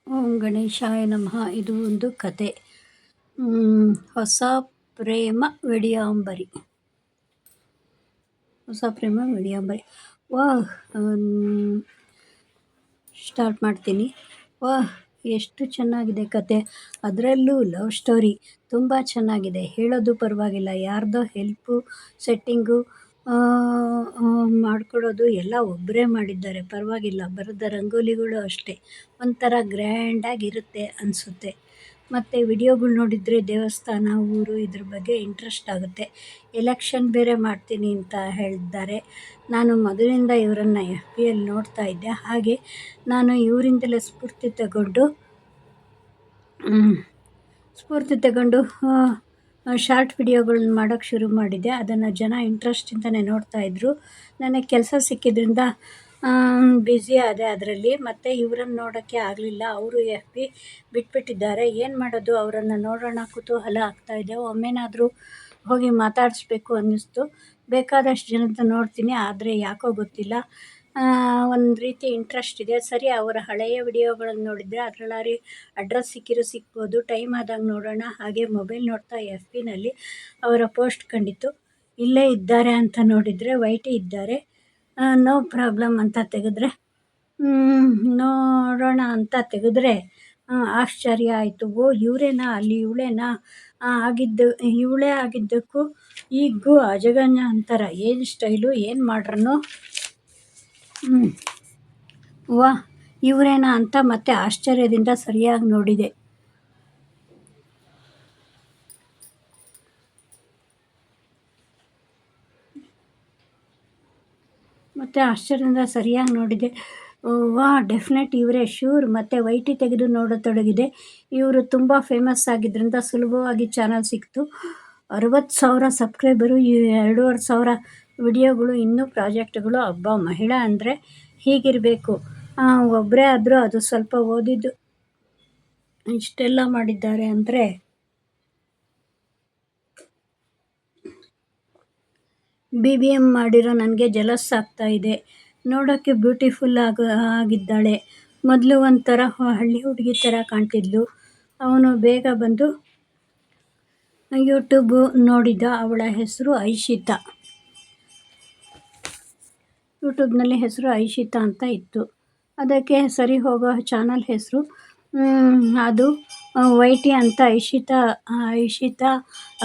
ಓಂ ಗಣೇಶಾಯ ನಮಃ. ಇದು ಒಂದು ಕತೆ. ಹೊಸ ಪ್ರೇಮ ವಿಡಿಯಾಂಬರಿ. ವಾಹ್! ಸ್ಟಾರ್ಟ್ ಮಾಡ್ತೀನಿ. ವಾಹ್! ಎಷ್ಟು ಚೆನ್ನಾಗಿದೆ ಕತೆ. ಅದರಲ್ಲೂ ಲವ್ ಸ್ಟೋರಿ ತುಂಬ ಚೆನ್ನಾಗಿದೆ. ಹೇಳೋದು ಪರವಾಗಿಲ್ಲ. ಯಾರ್ದೋ ಹೆಲ್ಪು, ಸೆಟ್ಟಿಂಗು ಮಾಡ್ಕೊಡೋದು ಎಲ್ಲ ಒಬ್ಬರೇ ಮಾಡಿದ್ದಾರೆ. ಪರವಾಗಿಲ್ಲ. ಬರೆದ ರಂಗೋಲಿಗಳು ಅಷ್ಟೇ ಒಂಥರ ಗ್ರ್ಯಾಂಡಾಗಿರುತ್ತೆ ಅನಿಸುತ್ತೆ. ಮತ್ತು ವಿಡಿಯೋಗಳು ನೋಡಿದರೆ ದೇವಸ್ಥಾನ, ಊರು ಇದ್ರ ಬಗ್ಗೆ ಇಂಟ್ರೆಸ್ಟ್ ಆಗುತ್ತೆ. ಎಲೆಕ್ಷನ್ ಬೇರೆ ಮಾಡ್ತೀನಿ ಅಂತ ಹೇಳಿದ್ದಾರೆ. ನಾನು ಮೊದಲಿಂದ ಇವರನ್ನು FB ಯಲ್ಲಿ ನೋಡ್ತಾ ಇದ್ದೆ. ಹಾಗೆ ನಾನು ಇವರಿಂದಲೇ ಸ್ಫೂರ್ತಿ ತಗೊಂಡು ಶಾರ್ಟ್ ವಿಡಿಯೋಗಳನ್ನ ಮಾಡೋಕ್ಕೆ ಶುರು ಮಾಡಿದ್ದೆ. ಅದನ್ನು ಜನ ಇಂಟ್ರೆಸ್ಟಿಂದನೇ ನೋಡ್ತಾಯಿದ್ರು. ನನಗೆ ಕೆಲಸ ಸಿಕ್ಕಿದ್ರಿಂದ ಬ್ಯುಸಿ ಆದೆ ಅದರಲ್ಲಿ. ಮತ್ತು ಇವರನ್ನು ನೋಡೋಕ್ಕೆ ಆಗಲಿಲ್ಲ. ಅವರು FB ಬಿಟ್ಬಿಟ್ಟಿದ್ದಾರೆ. ಏನು ಮಾಡೋದು, ಅವರನ್ನು ನೋಡೋಣ ಕುತೂಹಲ ಆಗ್ತಾಯಿದೆ. ಒಮ್ಮೆನಾದರೂ ಹೋಗಿ ಮಾತಾಡಿಸ್ಬೇಕು ಅನ್ನಿಸ್ತು. ಬೇಕಾದಷ್ಟು ಜನದ ನೋಡ್ತೀನಿ, ಆದರೆ ಯಾಕೋ ಗೊತ್ತಿಲ್ಲ, ಒಂದು ರೀತಿ ಇಂಟ್ರೆಸ್ಟ್ ಇದೆ. ಸರಿ, ಅವರ ಹಳೆಯ ವಿಡಿಯೋಗಳನ್ನು ನೋಡಿದರೆ ಅದರಲ್ಲಿ ಅಡ್ರೆಸ್ ಸಿಗ್ಬೋದು. ಟೈಮ್ ಆದಾಗ ನೋಡೋಣ. ಹಾಗೆ ಮೊಬೈಲ್ ನೋಡ್ತಾ FBನಲ್ಲಿ ಅವರ ಪೋಸ್ಟ್ ಕಂಡಿತು. ಇಲ್ಲೇ ಇದ್ದಾರೆ ಅಂತ ನೋಡಿದರೆ ವೈಟಿ ಇದ್ದಾರೆ. ನೋ ಪ್ರಾಬ್ಲಮ್ ಅಂತ ತೆಗೆದ್ರೆ ನೋಡೋಣ ಅಂತ ತೆಗೆದ್ರೆ ಆಶ್ಚರ್ಯ ಆಯಿತು. ಓ, ಇವರೇನಾ, ಅಲ್ಲಿ ಇವಳೇನಾ ಇವಳೇ ಆಗಿದ್ದಕ್ಕೂ ಈಗೂ ಅಜಗಜ ಅಂತರ. ಏನು ಸ್ಟೈಲು, ಏನು ಮಾಡ್ರನು. ವಾ, ಇವರೇನಾ ಅಂತ ಮತ್ತೆ ಆಶ್ಚರ್ಯದಿಂದ ಸರಿಯಾಗಿ ನೋಡಿದೆ. ವಾ, ಡೆಫಿನೆಟ್ ಇವರೇ, ಶ್ಯೂರ್. ಮತ್ತು ವೈಟಿ ತೆಗೆದು ನೋಡತೊಡಗಿದೆ. ಇವರು ತುಂಬ ಫೇಮಸ್ ಆಗಿದ್ದರಿಂದ ಸುಲಭವಾಗಿ ಚಾನಲ್ ಸಿಕ್ತು. 60,000 ಸಬ್ಸ್ಕ್ರೈಬರು, 2,500 ವಿಡಿಯೋಗಳು, ಇನ್ನೂ ಪ್ರಾಜೆಕ್ಟ್ಗಳು. ಅಬ್ಬಾ, ಮಹಿಳಾ ಅಂದರೆ ಹೀಗಿರಬೇಕು. ಒಬ್ಬರೇ ಆದರೂ ಅದು ಸ್ವಲ್ಪ ಓದಿದ್ದು ಇಷ್ಟೆಲ್ಲ ಮಾಡಿದ್ದಾರೆ ಅಂದರೆ BBM ಮಾಡಿರೋ ನನಗೆ ಜಲಸ್ ಆಗ್ತಾ ಇದೆ. ನೋಡೋಕ್ಕೆ ಬ್ಯೂಟಿಫುಲ್ ಆಗಿದ್ದಾಳೆ. ಮೊದಲು ಒಂಥರ ಹಳ್ಳಿ ಹುಡುಗಿ ಥರ ಕಾಣ್ತಿದ್ಲು. ಅವನು ಬೇಗ ಬಂದು ಯೂಟ್ಯೂಬ್ ನೋಡಿದ. ಅವಳ ಹೆಸರು ಐಶಿತಾ. ಯೂಟ್ಯೂಬ್ನಲ್ಲಿ ಹೆಸರು ಐಶಿತಾ ಅಂತ ಇತ್ತು. ಅದಕ್ಕೆ ಸರಿ ಹೋಗೋ ಚಾನಲ್ ಹೆಸರು ಅದು ವೈಟಿ ಅಂತ. ಐಶಿತಾ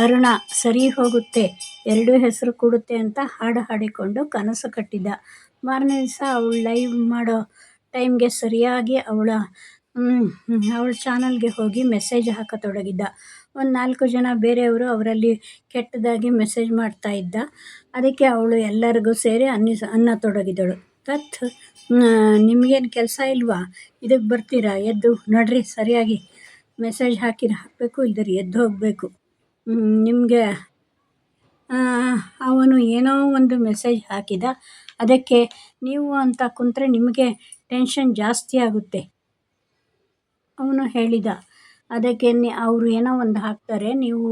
ಅರುಣ ಸರಿ ಹೋಗುತ್ತೆ, ಎರಡೂ ಹೆಸರು ಕೊಡುತ್ತೆ ಅಂತ ಹಾಡು ಹಾಡಿಕೊಂಡು ಕನಸು ಕಟ್ಟಿದ್ದ. ಮಾರನೇ ದಿವಸ ಅವಳು ಲೈವ್ ಮಾಡೋ ಟೈಮ್ಗೆ ಸರಿಯಾಗಿ ಅವಳ ಚಾನಲ್ಗೆ ಹೋಗಿ ಮೆಸೇಜ್ ಹಾಕತೊಡಗಿದ್ದ. ಒಂದು 4 ಜನ ಬೇರೆಯವರು ಅವರಲ್ಲಿ ಕೆಟ್ಟದಾಗಿ ಮೆಸೇಜ್ ಮಾಡ್ತಾ ಇದ್ದ. ಅದಕ್ಕೆ ಅವಳು ಎಲ್ಲರಿಗೂ ಸೇರಿ ಅನ್ನತೊಡಗಿದಳು, ತತ್, ನಿಮಗೇನು ಕೆಲಸ ಇಲ್ವಾ, ಇದಕ್ಕೆ ಬರ್ತೀರಾ, ಎದ್ದು ನಡ್ರಿ, ಸರಿಯಾಗಿ ಮೆಸೇಜ್ ಹಾಕಬೇಕು, ಇಲ್ದಿರ ಎದ್ದು ಹೋಗಬೇಕು. ನಿಮಗೆ ಅವನು ಏನೋ ಒಂದು ಮೆಸೇಜ್ ಹಾಕಿದ. ಅದಕ್ಕೆ ನೀವು ಅಂತ ಕುಂತ್ರೆ ನಿಮಗೆ ಟೆನ್ಷನ್ ಜಾಸ್ತಿ ಆಗುತ್ತೆ ಅವನು ಹೇಳಿದ. ಅದಕ್ಕೆ ಅವರು ಏನೋ ಒಂದು ಹಾಕ್ತಾರೆ, ನೀವು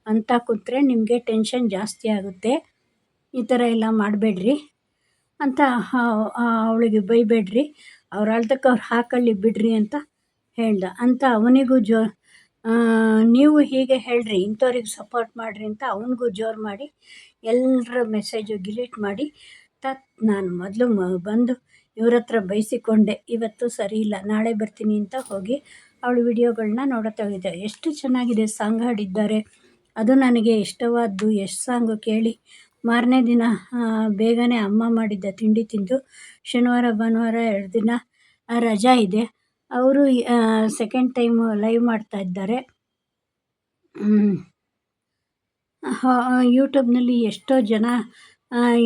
ಅಂತ ಕೂತ್ರೆ ನಿಮಗೆ ಟೆನ್ಷನ್ ಜಾಸ್ತಿ ಆಗುತ್ತೆ, ಈ ಥರ ಎಲ್ಲ ಮಾಡಬೇಡ್ರಿ ಅಂತ ಅವಳಿಗೆ ಬೈಬೇಡ್ರಿ, ಅವ್ರು ಅಳ್ದಕ್ಕೆ ಅವ್ರು ಹಾಕೊಳ್ಳಿ ಬಿಡ್ರಿ ಅಂತ ಹೇಳ್ದ. ಅಂತ ಅವನಿಗೂ ನೀವು ಹೀಗೆ ಹೇಳ್ರಿ, ಇಂಥವ್ರಿಗೆ ಸಪೋರ್ಟ್ ಮಾಡಿರಿ ಅಂತ ಅವನಿಗೂ ಜೋರು ಮಾಡಿ ಎಲ್ಲರ ಮೆಸೇಜು ಡಿಲೀಟ್ ಮಾಡಿ, ನಾನು ಮೊದಲು ಬಂದು ಇವ್ರ ಹತ್ರ ಬೈಸಿಕೊಂಡೆ. ಇವತ್ತು ಸರಿ ಇಲ್ಲ, ನಾಳೆ ಬರ್ತೀನಿ ಅಂತ ಹೋಗಿ ಅವಳ ವಿಡಿಯೋಗಳನ್ನ ನೋಡತೊಡಗಿದೆ. ಎಷ್ಟು ಚೆನ್ನಾಗಿದೆ ಸಾಂಗ್ ಹಾಡಿದ್ದಾರೆ. ಅದು ನನಗೆ ಇಷ್ಟವಾದ್ದು. ಎಷ್ಟು ಸಾಂಗು ಕೇಳಿ. ಮಾರನೇ ದಿನ ಬೇಗನೆ ಅಮ್ಮ ಮಾಡಿದ್ದ ತಿಂಡಿ ತಿಂದು, ಶನಿವಾರ ಭಾನುವಾರ 2 ದಿನ ರಜಾ ಇದೆ. ಅವರು ಸೆಕೆಂಡ್ ಟೈಮ್ ಲೈವ್ ಮಾಡ್ತಾ ಇದ್ದಾರೆ. ಯೂಟ್ಯೂಬ್ನಲ್ಲಿ ಎಷ್ಟೋ ಜನ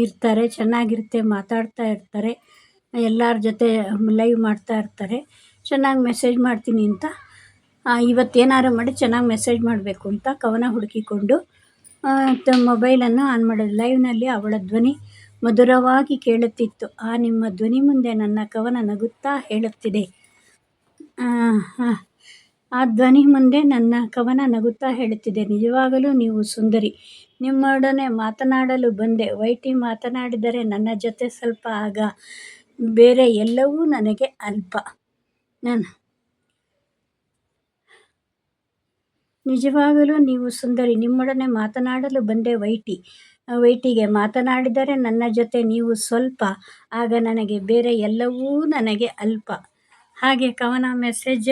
ಇರ್ತಾರೆ, ಚೆನ್ನಾಗಿರುತ್ತೆ, ಮಾತಾಡ್ತಾ ಇರ್ತಾರೆ, ಎಲ್ಲರ ಜೊತೆ ಲೈವ್ ಮಾಡ್ತಾ ಇರ್ತಾರೆ. ಚೆನ್ನಾಗಿ ಮೆಸೇಜ್ ಮಾಡ್ತೀನಿ ಅಂತ ಇವತ್ತೇನಾರು ಮಾಡಿ ಚೆನ್ನಾಗಿ ಮೆಸೇಜ್ ಮಾಡಬೇಕು ಅಂತ ಕವನ ಹುಡುಕಿಕೊಂಡು ಮೊಬೈಲನ್ನು ಆನ್ ಮಾಡಿದ. ಲೈವ್ನಲ್ಲಿ ಅವಳ ಧ್ವನಿ ಮಧುರವಾಗಿ ಕೇಳುತ್ತಿತ್ತು. ನಿಮ್ಮ ಧ್ವನಿ ಮುಂದೆ ನನ್ನ ಕವನ ನಗುತ್ತಾ ಹೇಳುತ್ತಿದೆ. ಆ ಧ್ವನಿ ಮುಂದೆ ನನ್ನ ಕವನ ನಗುತ್ತಾ ಹೇಳುತ್ತಿದೆ, ನಿಜವಾಗಲೂ ನೀವು ಸುಂದರಿ. ನಿಮ್ಮೊಡನೆ ಮಾತನಾಡಲು ಬಂದೆ. ವೈಟಿ ಮಾತನಾಡಿದರೆ ನನ್ನ ಜೊತೆ ಸ್ವಲ್ಪ, ಆಗ ಬೇರೆ ಎಲ್ಲವೂ ನನಗೆ ಅಲ್ಪ. ನಿಜವಾಗಲೂ ನೀವು ಸುಂದರಿ. ನಿಮ್ಮೊಡನೆ ಮಾತನಾಡಲು ಬಂದೆ ವೈಟಿಗೆ. ಮಾತನಾಡಿದರೆ ನನ್ನ ಜೊತೆ ನೀವು ಸ್ವಲ್ಪ, ಆಗ ನನಗೆ ಬೇರೆ ಎಲ್ಲವೂ ನನಗೆ ಅಲ್ಪ. ಹಾಗೆ ಕವನ ಮೆಸೇಜ್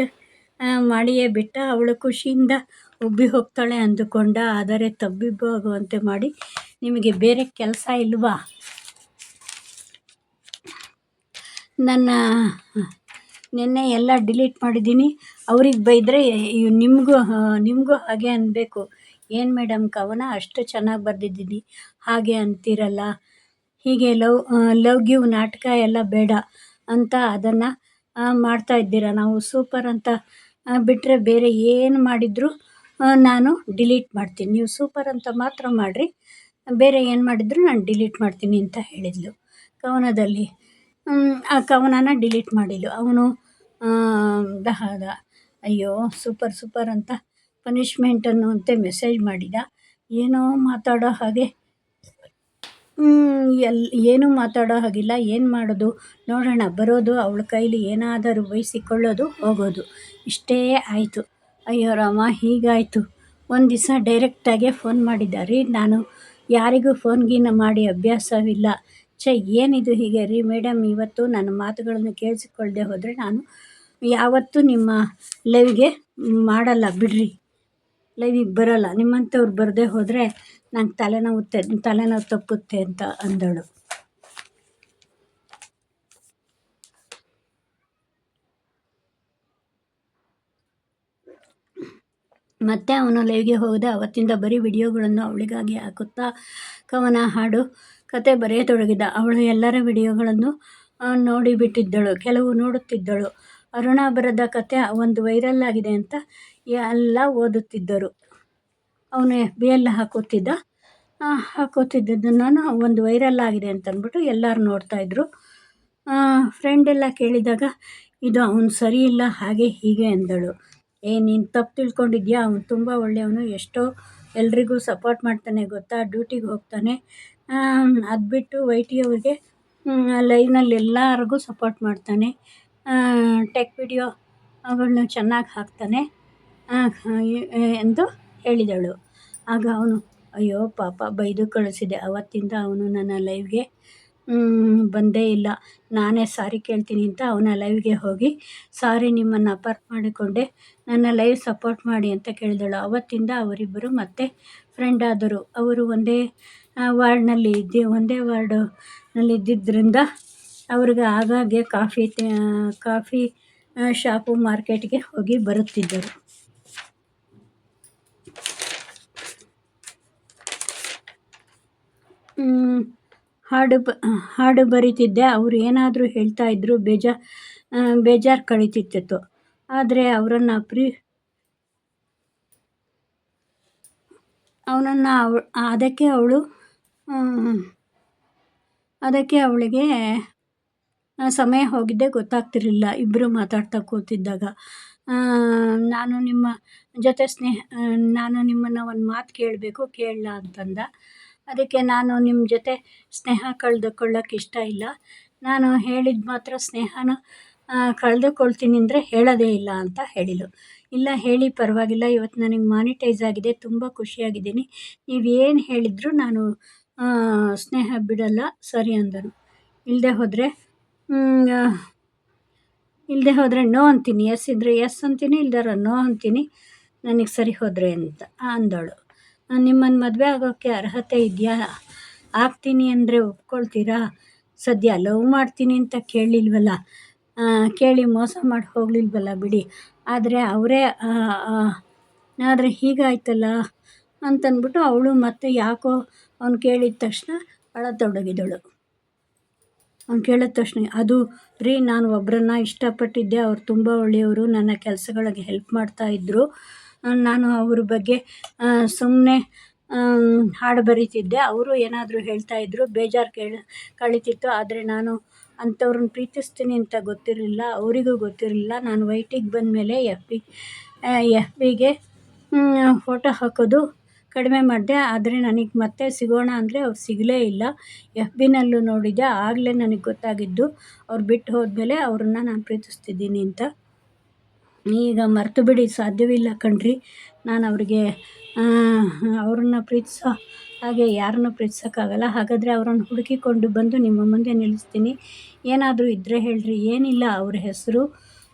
ಮಾಡಿಯೇ ಬಿಟ್ಟ. ಅವಳು ಖುಷಿಯಿಂದ ಉಬ್ಬಿ ಹೋಗ್ತಾಳೆ ಅಂದುಕೊಂಡ. ಆದರೆ ತಬ್ಬಿಬ್ಬಾಗುವಂತೆ ಮಾಡಿ, ನಿಮಗೆ ಬೇರೆ ಕೆಲಸ ಇಲ್ವಾ? ನನ್ನ ನೆನ್ನೆ ಎಲ್ಲ ಡಿಲೀಟ್ ಮಾಡಿದ್ದೀನಿ. ಅವ್ರಿಗೆ ಬೈದರೆ ನಿಮಗೂ ಹಾಗೆ ಅನ್ನಬೇಕು. ಏನು ಮೇಡಮ್, ಕವನ ಅಷ್ಟು ಚೆನ್ನಾಗಿ ಬರೆದಿದ್ದೀನಿ ಹಾಗೆ ಅಂತೀರಲ್ಲ. ಹೀಗೆ ಲವ್ ಗಿವ್ ನಾಟಕ ಎಲ್ಲ ಬೇಡ ಅಂತ ಅದನ್ನು ಮಾಡ್ತಾ ಇದ್ದೀರಾ. ನಾವು ಸೂಪರ್ ಅಂತ ಬಿಟ್ಟರೆ ಬೇರೆ ಏನು ಮಾಡಿದರೂ ನಾನು ಡಿಲೀಟ್ ಮಾಡ್ತೀನಿ. ನೀವು ಸೂಪರ್ ಅಂತ ಮಾತ್ರ ಮಾಡಿರಿ, ಬೇರೆ ಏನು ಮಾಡಿದರೂ ನಾನು ಡಿಲೀಟ್ ಮಾಡ್ತೀನಿ ಅಂತ ಹೇಳಿದ್ಲು ಕವನದಲ್ಲಿ. ಆ ಕವನನ ಡಿಲೀಟ್ ಮಾಡಿದ್ಲು. ಅವನು ಅಯ್ಯೋ ಸೂಪರ್ ಅಂತ ಪನಿಷ್ಮೆಂಟ್ ಅನ್ನುವಂತೆ ಮೆಸೇಜ್ ಮಾಡಿದ. ಏನೋ ಮಾತಾಡೋ ಹಾಗೆ, ಏನೂ ಮಾತಾಡೋ ಹಾಗಿಲ್ಲ. ಏನು ಮಾಡೋದು ನೋಡೋಣ, ಬರೋದು, ಅವಳ ಕೈಲಿ ಏನಾದರೂ ಬೈಸಿಕೊಳ್ಳೋದು, ಹೋಗೋದು, ಇಷ್ಟೇ ಆಯಿತು. ಅಯ್ಯೋ ರಾಮ, ಹೀಗಾಯಿತು. ಒಂದು ದಿವಸ ಡೈರೆಕ್ಟಾಗೆ ಫೋನ್ ಮಾಡಿದ್ದ. ರೀ, ನಾನು ಯಾರಿಗೂ ಫೋನ್ಗೀನ ಮಾಡಿ ಅಭ್ಯಾಸವಿಲ್ಲ. ಏನಿದು ಹೀಗೆ ರೀ ಮೇಡಮ್, ಇವತ್ತು ನನ್ನ ಮಾತುಗಳನ್ನು ಕೇಳಿಸಿಕೊಳ್ಳದೆ ಹೋದರೆ ನಾನು ಯಾವತ್ತೂ ನಿಮ್ಮ ಲೈವ್ಗೆ ಮಾಡಲ್ಲ ಬಿಡ್ರಿ, ಲೈವಿಗೆ ಬರೋಲ್ಲ. ನಿಮ್ಮಂಥವ್ರು ಬರದೇ ಹೋದರೆ ನಂಗೆ ತಲೆನೋವು ತಪ್ಪುತ್ತೆ ಅಂತ ಅಂದಳು. ಮತ್ತೆ ಅವನು ಲೈವ್ಗೆ ಹೋದ. ಅವತ್ತಿಂದ ಬರೀ ವಿಡಿಯೋಗಳನ್ನು ಅವಳಿಗಾಗಿ ಹಾಕುತ್ತಾ ಕವನ, ಹಾಡು, ಕತೆ ಬರೆಯತೊಡಗಿದ. ಅವಳು ಎಲ್ಲರ ವಿಡಿಯೋಗಳನ್ನು ನೋಡಿಬಿಟ್ಟಿದ್ದಳು, ಕೆಲವು ನೋಡುತ್ತಿದ್ದಳು. ಅರುಣ ಬರೆದ ಕತೆ ಒಂದು ವೈರಲ್ ಆಗಿದೆ ಅಂತ ಎಲ್ಲ ಓದುತ್ತಿದ್ದರು. ಅವನು FB ಹಾಕೋತಿದ್ದದ್ದನ್ನು ಒಂದು ವೈರಲ್ ಆಗಿದೆ ಅಂತ ಅಂದ್ಬಿಟ್ಟು ಎಲ್ಲರೂ ನೋಡ್ತಾಯಿದ್ರು. ಫ್ರೆಂಡ್ ಎಲ್ಲ ಕೇಳಿದಾಗ ಇದು ಅವನು ಸರಿ ಇಲ್ಲ ಹಾಗೆ ಹೀಗೆ ಅಂದಳು. ನೀನು ತಪ್ಪು ತಿಳ್ಕೊಂಡಿದ್ಯಾ, ಅವನು ತುಂಬ ಒಳ್ಳೆಯವನು, ಎಷ್ಟೋ ಎಲ್ರಿಗೂ ಸಪೋರ್ಟ್ ಮಾಡ್ತಾನೆ ಗೊತ್ತಾ, ಡ್ಯೂಟಿಗೆ ಹೋಗ್ತಾನೆ. ಅದು ಬಿಟ್ಟು ವೈಟಿಯವ್ರಿಗೆ ಲೈವ್ನಲ್ಲಿ ಎಲ್ಲರಿಗೂ ಸಪೋರ್ಟ್ ಮಾಡ್ತಾನೆ, ಟೆಕ್ ವಿಡಿಯೋ ಅವುಗಳನ್ನ ಚೆನ್ನಾಗಿ ಹಾಕ್ತಾನೆ ಎಂದು ಹೇಳಿದಳು. ಆಗ ಅವನು, ಅಯ್ಯೋ ಪಾಪ, ಬೈದು ಕಳಿಸಿದೆ. ಅವತ್ತಿಂದ ಅವನು ನನ್ನ ಲೈವ್ಗೆ ಬಂದೇ ಇಲ್ಲ. ನಾನೇ ಸಾರಿ ಕೇಳ್ತೀನಿ ಅಂತ ಅವನ ಲೈವ್ಗೆ ಹೋಗಿ, ಸಾರಿ, ನಿಮ್ಮನ್ನು ಅಪಾರ್ಥ ಮಾಡಿಕೊಂಡೆ, ನನ್ನ ಲೈವ್ ಸಪೋರ್ಟ್ ಮಾಡಿ ಅಂತ ಕೇಳಿದಳು. ಅವತ್ತಿಂದ ಅವರಿಬ್ಬರು ಮತ್ತೆ ಫ್ರೆಂಡ್ ಆದರು. ಅವರು ಒಂದೇ ವಾರ್ಡ್ನಲ್ಲಿ ಇದ್ದಿದ್ದರಿಂದ ಅವ್ರಿಗೆ ಆಗಾಗ್ಗೆ ಕಾಫಿ ಶಾಪು, ಮಾರ್ಕೆಟ್ಗೆ ಹೋಗಿ ಬರುತ್ತಿದ್ದರು. ಹಾಡು ಬರೀತಿದ್ದೆ. ಅವರು ಏನಾದರೂ ಹೇಳ್ತಾಯಿದ್ರು, ಬೇಜಾರು ಕಳೀತಿತ್ತು. ಆದರೆ ಅದಕ್ಕೆ ಅವಳಿಗೆ ಸಮಯ ಹೋಗಿದ್ದೇ ಗೊತ್ತಾಗ್ತಿರಲಿಲ್ಲ. ಇಬ್ಬರು ಮಾತಾಡ್ತಾ ಕೂತಿದ್ದಾಗ ನಾನು ನಿಮ್ಮನ್ನು ಒಂದು ಮಾತು ಕೇಳಬೇಕು, ಕೇಳಲಾ ಅಂತಂದ. ಅದಕ್ಕೆ ನಾನು ನಿಮ್ಮ ಜೊತೆ ಸ್ನೇಹ ಕಳೆದುಕೊಳ್ಳೋಕೆ ಇಷ್ಟ ಇಲ್ಲ. ನಾನು ಹೇಳಿದ ಮಾತ್ರ ಸ್ನೇಹನ ಕಳೆದುಕೊಳ್ತೀನಿ ಅಂದರೆ ಹೇಳೋದೇ ಇಲ್ಲ ಅಂತ ಹೇಳಿಳು. ಇಲ್ಲ ಹೇಳಿ, ಪರವಾಗಿಲ್ಲ, ಇವತ್ತು ನನಗೆ ಮಾನಿಟೈಸ್ ಆಗಿದೆ, ತುಂಬ ಖುಷಿಯಾಗಿದ್ದೀನಿ. ನೀವೇನು ಹೇಳಿದರೂ ನಾನು ಸ್ನೇಹ ಬಿಡಲ್ಲ, ಸರಿ ಅಂದನು. ಇಲ್ಲದೆ ಹೋದರೆ ನೋ ಅಂತೀನಿ, ಎಸ್ ಇದ್ದರೆ ಎಸ್ ಅಂತೀನಿ, ಇಲ್ದಾರ ನೋ ಅಂತೀನಿ, ನನಗೆ ಸರಿ ಹೋದರೆ ಅಂತ ಅಂದಳು. ನಿಮ್ಮನ್ನು ಮದುವೆ ಆಗೋಕ್ಕೆ ಅರ್ಹತೆ ಇದೆಯಾ? ಆಗ್ತೀನಿ ಅಂದರೆ ಒಪ್ಕೊಳ್ತೀರಾ? ಸದ್ಯ ಲವ್ ಮಾಡ್ತೀನಿ ಅಂತ ಕೇಳಿ ಮೋಸ ಮಾಡಿ ಹೋಗಲಿಲ್ವಲ್ಲ ಬಿಡಿ. ಆದರೆ ಹೀಗಾಯ್ತಲ್ಲ ಅಂತಂದ್ಬಿಟ್ಟು ಅವಳು ಮತ್ತೆ ಯಾಕೋ ಅವ್ನು ಕೇಳಿದ ತಕ್ಷಣ ಅಳತೊಡಗಿದಳು. ಅದು ರೀ, ನಾನು ಒಬ್ಬರನ್ನ ಇಷ್ಟಪಟ್ಟಿದ್ದೆ, ಅವ್ರು ತುಂಬ ಒಳ್ಳೆಯವರು, ನನ್ನ ಕೆಲಸಗಳಿಗೆ ಹೆಲ್ಪ್ ಮಾಡ್ತಾಯಿದ್ರು. ನಾನು ಅವ್ರ ಬಗ್ಗೆ ಸುಮ್ಮನೆ ಹಾಡು ಬರೀತಿದ್ದೆ, ಅವರು ಏನಾದರೂ ಹೇಳ್ತಾಯಿದ್ರು, ಬೇಜಾರು ಕಳೀತಿತ್ತು. ಆದರೆ ನಾನು ಅಂಥವ್ರನ್ನ ಪ್ರೀತಿಸ್ತೀನಿ ಅಂತ ಗೊತ್ತಿರಲಿಲ್ಲ, ಅವರಿಗೂ ಗೊತ್ತಿರಲಿಲ್ಲ. ನಾನು ವೈಟಿಗೆ ಬಂದಮೇಲೆ FBಗೆ ಫೋಟೋ ಹಾಕೋದು ಕಡಿಮೆ ಮಾಡಿದೆ. ಆದರೆ ನನಗೆ ಮತ್ತೆ ಸಿಗೋಣ ಅಂದರೆ ಅವ್ರು ಸಿಗಲೇ ಇಲ್ಲ. FBನಲ್ಲೂ ನೋಡಿದೆ, ಆಗಲೇ ನನಗೆ ಗೊತ್ತಾಗಿದ್ದು ಅವ್ರು ಬಿಟ್ಟು ಹೋದ್ಮೇಲೆ ಅವ್ರನ್ನ ನಾನು ಪ್ರೀತಿಸ್ತಿದ್ದೀನಿ ಅಂತ. ಈಗ ಮರೆತು ಬಿಡಿ, ಸಾಧ್ಯವಿಲ್ಲ ಕಣ್ರಿ. ನಾನು ಅವ್ರಿಗೆ ಅವ್ರನ್ನ ಪ್ರೀತಿಸೋ ಹಾಗೆ ಯಾರನ್ನೂ ಪ್ರೀತಿಸೋಕ್ಕಾಗಲ್ಲ. ಹಾಗಾದರೆ ಅವ್ರನ್ನ ಹುಡುಕಿಕೊಂಡು ಬಂದು ನಿಮ್ಮ ಮುಂದೆ ನಿಲ್ಲಿಸ್ತೀನಿ. ಏನಾದರೂ ಇದ್ದರೆ ಹೇಳ್ರಿ. ಏನಿಲ್ಲ, ಅವ್ರ ಹೆಸರು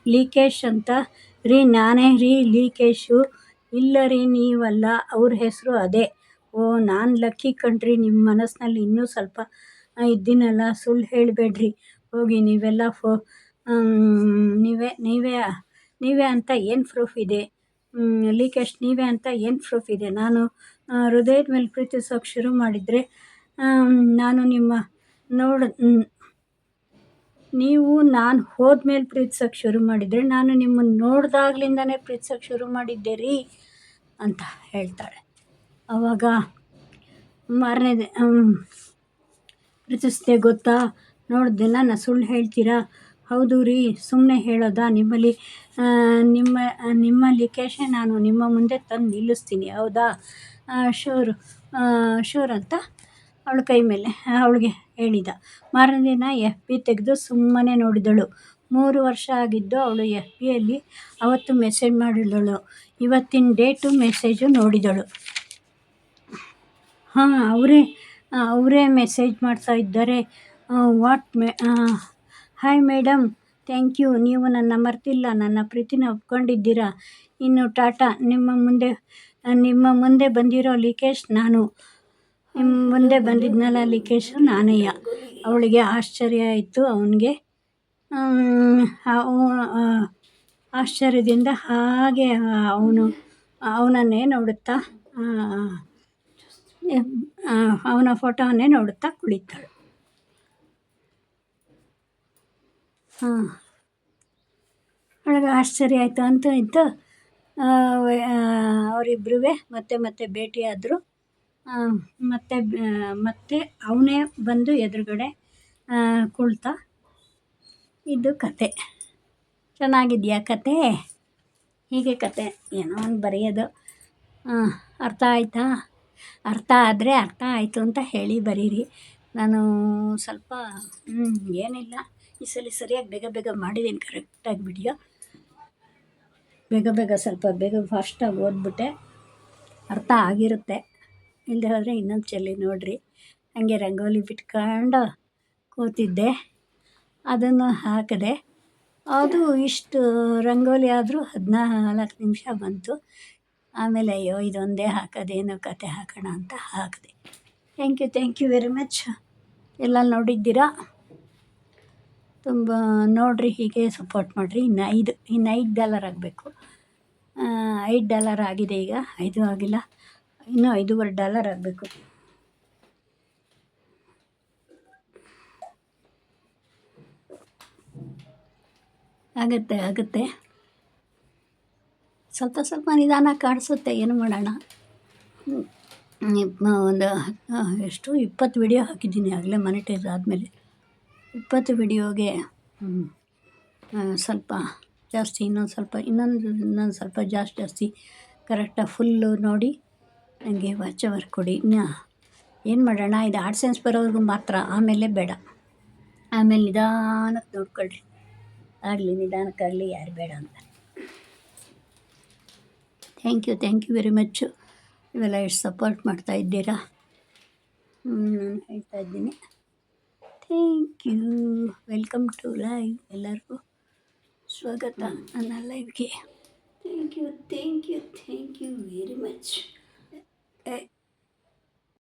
ಲೀಕೇಶ್ ಅಂತ ರೀ. ನಾನೇ ರೀ ಲೀಕೇಶು. ಇಲ್ಲ ರೀ, ನೀವಲ್ಲ, ಅವ್ರ ಹೆಸರು ಅದೇ. ಓ, ನಾನು ಲಕ್ಕಿ ಕಣ್ರಿ, ನಿಮ್ಮ ಮನಸ್ಸಿನಲ್ಲಿ ಇನ್ನೂ ಸ್ವಲ್ಪ ಇದ್ದೀನಲ್ಲ. ಸುಳ್ಳು ಹೇಳಬೇಡ್ರಿ. ಹೋಗಿ, ನೀವೆಲ್ಲ ನೀವೇ ಅಂತ ಏನು ಪ್ರೂಫ್ ಇದೆ? ಲೀಕೇಶ್ ನೀವೇ ಅಂತ ಏನು ಪ್ರೂಫ್ ಇದೆ? ನಾನು ಹೃದಯದ ಮೇಲೆ ಪ್ರೀತಿಸೋಕೆ ಶುರು ಮಾಡಿದರೆ, ನಾನು ನಿಮ್ಮ ನೀವು ನಾನು ಹೋದ್ಮೇಲೆ ಪ್ರೀತಿಸೋಕೆ ಶುರು ಮಾಡಿದರೆ, ನಾನು ನಿಮ್ಮನ್ನು ನೋಡ್ದಾಗ್ಲಿಂದನೇ ಪ್ರೀತಿಸೋಕೆ ಶುರು ಮಾಡಿದ್ದೆ ರೀ ಅಂತ ಹೇಳ್ತಾಳೆ. ಆವಾಗ ಮಾರನೇ ಪ್ರೀತಿಸ್ದೆ ಗೊತ್ತಾ, ನೋಡಿದೆ, ನಾನು ಸುಳ್ಳು ಹೇಳ್ತೀರಾ? ಹೌದು ರೀ, ಸುಮ್ಮನೆ ಹೇಳೋದಾ? ನಿಮ್ಮ ಲೀಕೇಶೇ ನಾನು ನಿಮ್ಮ ಮುಂದೆ ತಂದು ನಿಲ್ಲಿಸ್ತೀನಿ, ಹೌದಾ? ಶೂರ್ ಅಂತ ಅವಳ ಕೈ ಮೇಲೆ ಅವಳಿಗೆ ಹೇಳಿದ. ಮಾರನೇ ದಿನ FB ತೆಗೆದು ಸುಮ್ಮನೆ ನೋಡಿದಳು. 3 ವರ್ಷ ಆಗಿದ್ದು ಅವಳು FBಯಲ್ಲಿ ಅವತ್ತು ಮೆಸೇಜ್ ಮಾಡಿದಳು. ಇವತ್ತಿನ ಡೇಟು ಮೆಸೇಜು ನೋಡಿದಳು. ಹಾಂ, ಅವರೇ ಮೆಸೇಜ್ ಮಾಡ್ತಾ ಇದ್ದಾರೆ. Hi madam, thank you. ನೀವು ನನ್ನ ಮರೆತಿಲ್ಲ, ನನ್ನ ಪ್ರೀತಿನ ಒಪ್ಕೊಂಡಿದ್ದೀರಾ. ಇನ್ನು ಟಾಟಾ. ನಿಮ್ಮ ಮುಂದೆ ಬಂದಿರೋ ಲೀಕೇಶ್ ನಾನು. ನಿಮ್ಮ ಮುಂದೆ ಬಂದಿದ್ನಲ್ಲ ಲೀಕೇಶು ನಾನೇಯ. ಅವಳಿಗೆ ಆಶ್ಚರ್ಯ ಆಯಿತು. ಅವನಿಗೆ ಆಶ್ಚರ್ಯದಿಂದ ಹಾಗೆ ಅವನನ್ನೇ ನೋಡುತ್ತಾ, ಅವನ ಫೋಟೋವನ್ನೇ ನೋಡುತ್ತಾ ಕುಳಿತಳು. ಅವಳಿಗೆ ಆಶ್ಚರ್ಯ ಆಯಿತು. ಅಂತೂ ಇತ್ತು ಅವರಿಬ್ಬರೂ ಮತ್ತೆ ಭೇಟಿಯಾದರು. ಮತ್ತೆ ಅವನೇ ಬಂದು ಎದುರುಗಡೆ ಕುಳ್ತ. ಇದು ಕತೆ. ಚೆನ್ನಾಗಿದೆಯಾ ಕತೆ? ಹೀಗೆ ಕತೆ ಏನೋ ಒಂದು ಬರೆಯೋದು. ಅರ್ಥ ಆಯಿತಾ? ಅರ್ಥ ಆದರೆ ಅರ್ಥ ಆಯಿತು ಅಂತ ಹೇಳಿ ಬರೀರಿ. ನಾನು ಸ್ವಲ್ಪ ಏನಿಲ್ಲ, ಈ ಸಲ ಸರಿಯಾಗಿ ಬೇಗ ಮಾಡಿದ್ದೀನಿ ಕರೆಕ್ಟಾಗಿ ವಿಡಿಯೋ. ಸ್ವಲ್ಪ ಬೇಗ ಫಾಸ್ಟಾಗಿ ಓದ್ಬಿಟ್ಟೆ. ಅರ್ಥ ಆಗಿರುತ್ತೆ. ಇಲ್ಲದೆ ಹೋದರೆ ಇನ್ನೊಂದು ಚೆಲ್ಲಿ ನೋಡಿರಿ. ಹಾಗೆ ರಂಗೋಲಿ ಬಿಟ್ಕೊಂಡು ಕೂತಿದ್ದೆ, ಅದನ್ನು ಹಾಕಿದೆ. ಅದು ಇಷ್ಟು ರಂಗೋಲಿ ಆದರೂ 14 ನಿಮಿಷ ಬಂತು. ಆಮೇಲೆ ಅಯ್ಯೋ, ಇದೊಂದೇ ಹಾಕೋದೇನು ಕತೆ ಹಾಕೋಣ ಅಂತ ಹಾಕಿದೆ. Thank you very much. ಎಲ್ಲ ನೋಡಿದ್ದೀರಾ? ತುಂಬ ನೋಡಿರಿ, ಹೀಗೆ ಸಪೋರ್ಟ್ ಮಾಡಿರಿ. ಇನ್ನು $5 ಆಗಬೇಕು. $5 ಆಗಿದೆ. ಈಗ 5 ಆಗಿಲ್ಲ, ಇನ್ನೂ $5.25 ಆಗಬೇಕು. ಆಗುತ್ತೆ. ಸ್ವಲ್ಪ ನಿಧಾನ ಕಾಣಿಸುತ್ತೆ, ಏನು ಮಾಡೋಣ. ಒಂದು 20 ವಿಡಿಯೋ ಹಾಕಿದ್ದೀನಿ ಆಗಲೇ ಮಾನಿಟೈಸ್ ಆದಮೇಲೆ. 20 ವಿಡಿಯೋಗೆ ಸ್ವಲ್ಪ ಜಾಸ್ತಿ, ಇನ್ನೊಂದು ಸ್ವಲ್ಪ ಜಾಸ್ತಿ ಕರೆಕ್ಟಾಗಿ ಫುಲ್ಲು ನೋಡಿ ನನಗೆ ವಾಚ್ ಅವರ್ ಕೊಡಿ. ಏನು ಮಾಡೋಣ, ಇದು ಆಡ್ಸೆನ್ಸ್ ಬರೋವರೆಗೂ ಮಾತ್ರ, ಆಮೇಲೆ ಬೇಡ. ಆಮೇಲೆ ನಿಧಾನಕ್ಕೆ ನೋಡ್ಕೊಳ್ರಿ. ನಿಧಾನಕ್ಕಾಗಲಿ, ಯಾರು ಬೇಡ ಅಂತ. ಥ್ಯಾಂಕ್ ಯು ವೆರಿ ಮಚ್ಚು. ಇವೆಲ್ಲ ಎಷ್ಟು ಸಪೋರ್ಟ್ ಮಾಡ್ತಾ ಇದ್ದೀರಾ, ನಾನು ಹೇಳ್ತಾ ಇದ್ದೀನಿ. Thank you. Welcome to live. ಎಲ್ಲರಿಗೂ ಸ್ವಾಗತ ನನ್ನ ಲೈವ್ಗೆ. Thank you.